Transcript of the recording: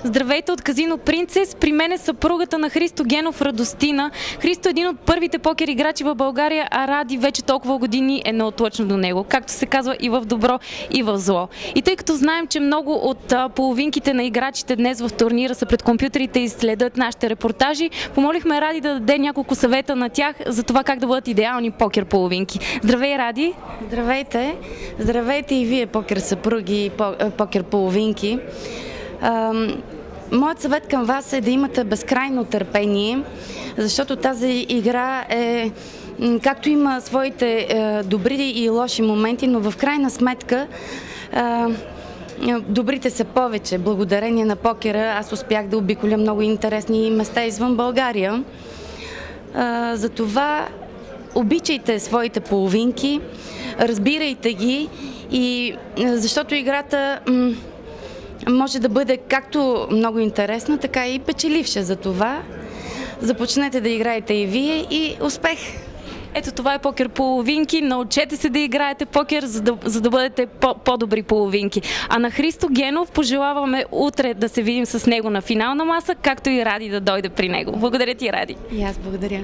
Здравейте от Казино Принцес. При мен е съпругата на Христо Генов, Радостина. Христо е един от първите покер играчи в България, а Ради вече толкова години е неотлъчно до него. Както се казва, и в добро, и в зло. И тъй като знаем, че много от половинките на играчите днес в турнира са пред компютрите и следят нашите репортажи, помолихме Ради да даде няколко съвета на тях за това как да бъдат идеални покер половинки. Здравей, Ради! Здравейте! Здравейте и вие, покер съпруги и покер половинки. Моят съвет към вас е да имате безкрайно търпение, защото тази игра е, както има своите добри и лоши моменти, но в крайна сметка добрите са повече. Благодарение на покера аз успях да обиколя много интересни места извън България. Затова обичайте своите половинки, разбирайте ги, и защото играта може да бъде както много интересна, така и печеливша. За това започнете да играете и вие, и успех! Ето това е покер половинки. Научете се да играете покер, за да бъдете по-добри половинки. А на Христо Генов пожелаваме утре да се видим с него на финална маса, както и Ради да дойде при него. Благодаря ти, Ради! И аз благодаря.